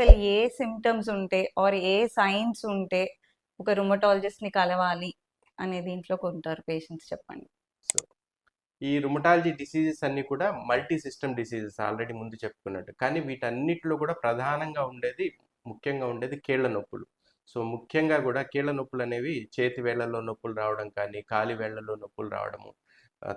అసలు ఏ సిమ్టమ్స్ ఉంటే are A science ఉంటే ఒక రుమటాలజిస్ట్‌ని కలవాలి అనే దీంట్లోకి ఉంటారు పేషెంట్స్ చెప్పండి? సో ఈ రుమటాలజీ డిసీజెస్ అన్నీ కూడా మల్టీ సిస్టమ్ డిసీజెస్ ఆల్రెడీ ముందు చెప్పుకున్నట్టు. కానీ వీటన్నిటిలో కూడా ప్రధానంగా ఉండేది, ముఖ్యంగా ఉండేది కీళ్ళ నొప్పులు. సో ముఖ్యంగా కూడా కీళ్ళ నొప్పులు అనేవి చేతి వేళ్ళలో నొప్పులు రావడం కానీ, కాలి వేళ్ళలో నొప్పులు రావడము,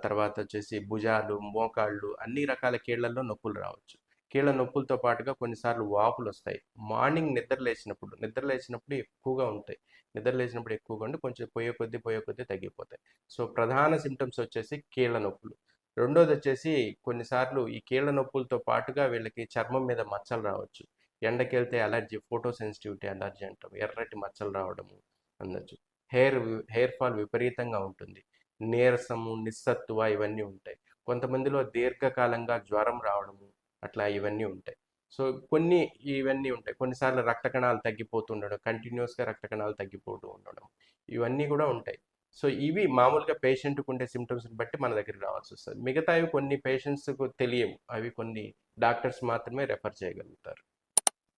తర్వాత వచ్చేసి భుజాలు, మోకాళ్ళు అన్ని రకాల కీళ్ళల్లో నొప్పులు రావచ్చు. కీళ్ళ నొప్పులతో పాటుగా కొన్నిసార్లు వాపులు వస్తాయి. మార్నింగ్ నిద్ర లేచినప్పుడు ఎక్కువగా ఉంటాయి. నిద్ర లేచినప్పుడు ఎక్కువగా ఉండి కొంచెం పోయే కొద్దీ తగ్గిపోతాయి. సో ప్రధాన సిమ్టమ్స్ వచ్చేసి కీళ్ళ నొప్పులు. రెండోది వచ్చేసి కొన్నిసార్లు ఈ కీళ్ళ నొప్పులతో పాటుగా వీళ్ళకి చర్మం మీద మచ్చలు రావచ్చు. ఎండకెళ్తే అలర్జీ, ఫోటో సెన్సిటివిటీ అలర్జీ అంటాం, ఎర్రటి మచ్చలు రావడము అనొచ్చు. హెయిర్ హెయిర్ ఫాల్ విపరీతంగా ఉంటుంది. నీరసము, నిస్సత్తువ ఇవన్నీ ఉంటాయి. కొంతమందిలో దీర్ఘకాలంగా జ్వరం రావడము అట్లా ఇవన్నీ ఉంటాయి. సో కొన్ని ఇవన్నీ ఉంటాయి. కొన్నిసార్లు రక్త కణాలు తగ్గిపోతుండడం, కంటిన్యూస్గా రక్త కణాలు తగ్గిపోతూ ఉండడం, ఇవన్నీ కూడా ఉంటాయి. సో ఇవి మామూలుగా పేషెంట్కి ఉండే సిమ్టమ్స్ని బట్టి మన దగ్గరికి రావాల్సి వస్తుంది. మిగతావి కొన్ని పేషెంట్స్కు తెలియవు, అవి కొన్ని డాక్టర్స్ మాత్రమే రెఫర్ చేయగలుగుతారు.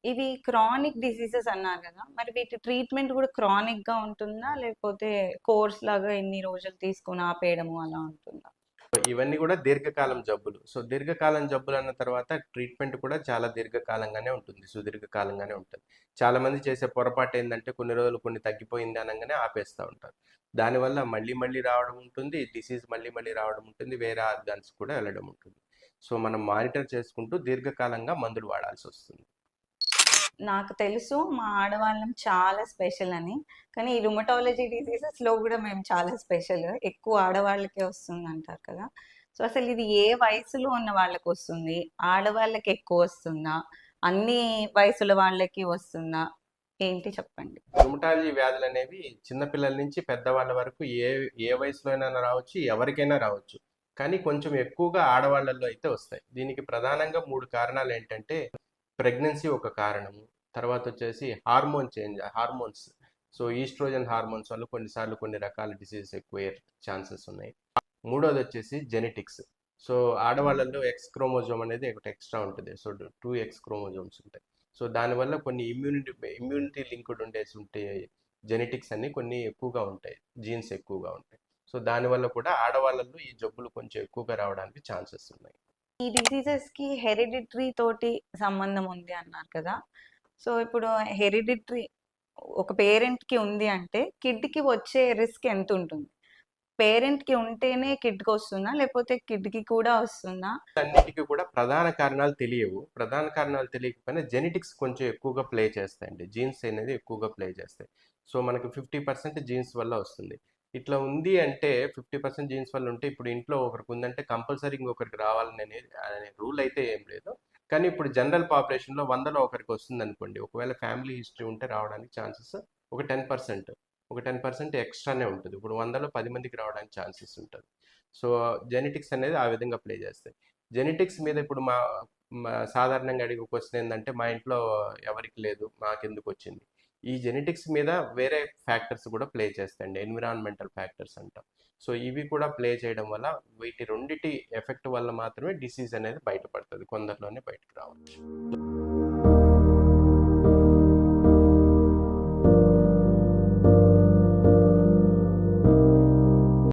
ఇవి క్రానిక్ డిసీజెస్ అన్నారు కదా! మరి వీటి ట్రీట్మెంట్ కూడా క్రానిక్‌గా ఉంటుందా? లేకపోతే కోర్స్ లాగా ఇన్ని రోజులు తీసుకొని ఆపేయడము అలా ఉంటుందా? ఇవన్నీ కూడా దీర్ఘకాలం జబ్బులు. సో దీర్ఘకాలం జబ్బులు అన్న తర్వాత ట్రీట్మెంట్ కూడా చాలా దీర్ఘకాలంగానే ఉంటుంది, సుదీర్ఘకాలంగానే ఉంటుంది. చాలా మంది చేసే పొరపాటు ఏంటంటే కొన్ని రోజులు కొన్ని తగ్గిపోయింది అనగానే ఆపేస్తూ ఉంటారు. దానివల్ల మళ్ళీ మళ్ళీ రావడం ఉంటుంది, డిసీజ్ మళ్ళీ మళ్ళీ రావడం ఉంటుంది, వేరే ఆర్గాన్స్ కూడా వెళ్ళడం ఉంటుంది. సో మనం మానిటర్ చేసుకుంటూ దీర్ఘకాలంగా మందులు వాడాల్సి వస్తుంది. నాకు తెలుసు మా ఆడవాళ్ళం చాలా స్పెషల్ అని. కానీ ఈ రుమటాలజీ డిసీజెస్‌లో గూడా మేము చాలా స్పెషల్. ఎక్కువ ఆడవాళ్ళకే వస్తుందంటారు కదా! సో, అసలు ఇది ఏ వయసులో ఉన్న వాళ్ళకొస్తుంది? ఆడవాళ్ళకి ఎక్కువొస్తుందా? అన్ని వయసుల వాళ్ళకి వస్తుందా? ఏంటి చెప్పండి? రుమటాలజీ వ్యాధులు అనేవి చిన్నపిల్లల నుంచి పెద్దవాళ్ళ వరకు ఏ వయసులో అయినా రావచ్చు, ఎవరికైనా రావచ్చు. కానీ కొంచెం ఎక్కువగా ఆడవాళ్ళల్లో అయితే వస్తాయి. దీనికి ప్రధానంగా మూడు కారణాలు ఏంటంటే, ప్రెగ్నెన్సీ ఒక కారణము, తర్వాత వచ్చేసి hormone change, hormones. So oestrogen hormones వల్ల కొన్నిసార్లు కొన్ని రకాల డిసీజెస్ ఎక్కువ ఛాన్సెస్ ఉన్నాయి. మూడోది వచ్చేసి జెనెటిక్స్. సో ఆడవాళ్ళల్లో ఎక్స్ క్రోమోజోమ్ అనేది ఒకటి ఎక్స్ట్రా ఉంటుంది. సో 2X క్రోమోజోమ్స్ ఉంటాయి. సో దానివల్ల కొన్ని ఇమ్యూనిటీ లింక్డ్ ఉండేసి ఉంటే జెనెటిక్స్ అన్ని కొన్ని ఎక్కువగా ఉంటాయి, జీన్స్ ఎక్కువగా ఉంటాయి. సో దానివల్ల కూడా ఆడవాళ్ళల్లో ఈ జబ్బులు కొంచెం ఎక్కువగా రావడానికి ఛాన్సెస్ ఉన్నాయి. ఈ డిసీజెస్‌కి హెరిడిటరీ తోటి సంబంధం ఉంది అన్నారు కదా! సో, ఇప్పుడు హెరిడిటరీ ఒక పేరెంట్‌కి ఉంది అంటే కిడ్‌కి వచ్చే రిస్క్ ఎంతుంటుంది? పేరెంట్‌కి ఉంటేనే కిడ్‌కొస్తుందా? లేపోతే కిడ్‌కి కూడా వస్తుందా? అన్నిటికీ కూడా ప్రధాన కారణాలు తెలియవు. ప్రధాన కారణాలు తెలియకపోయినా జెనెటిక్స్ కొంచెం ఎక్కువగా ప్లే చేస్తాయండి. జీన్స్ అనేది ఎక్కువగా ప్లే చేస్తాయి. సో మనకి 50% జీన్స్ వల్ల వస్తుంది. ఇట్లా ఉంది అంటే 50% జీన్స్ వల్ల ఉంటే ఇప్పుడు ఇంట్లో ఒకరికి ఉందంటే కంపల్సరీ ఇంకొకరికి రావాలని అనే రూల్ అయితే ఏం లేదు. కానీ ఇప్పుడు జనరల్ పాపులేషన్లో 100లో ఒకరికి వస్తుంది అనుకోండి. ఒకవేళ ఫ్యామిలీ హిస్టరీ ఉంటే రావడానికి ఛాన్సెస్ ఒక 10%, ఒక 10% ఎక్స్ట్రానే ఉంటుంది. ఇప్పుడు 100లో 10 మందికి రావడానికి ఛాన్సెస్ ఉంటుంది. సో జెనెటిక్స్ అనేది ఆ విధంగా ప్లే చేస్తాయి. జెనెటిక్స్ మీద ఇప్పుడు సాధారణంగా అడిగే క్వశ్చన్ ఏంటంటే, మా ఇంట్లో ఎవరికి లేదు మాకెందుకు వచ్చింది. ఈ జెనెటిక్స్ మీద వేరే ఫ్యాక్టర్స్ కూడా ప్లే చేస్తాయండి, ఎన్విరాన్మెంటల్ ఫ్యాక్టర్స్ అంటాం. సో ఇవి కూడా ప్లే చేయడం వల్ల వీటి రెండిటి ఎఫెక్ట్ వల్ల మాత్రమే డిసీజ్ అనేది బయటపడుతుంది, కొందరిలోనే బయటకు రావచ్చు.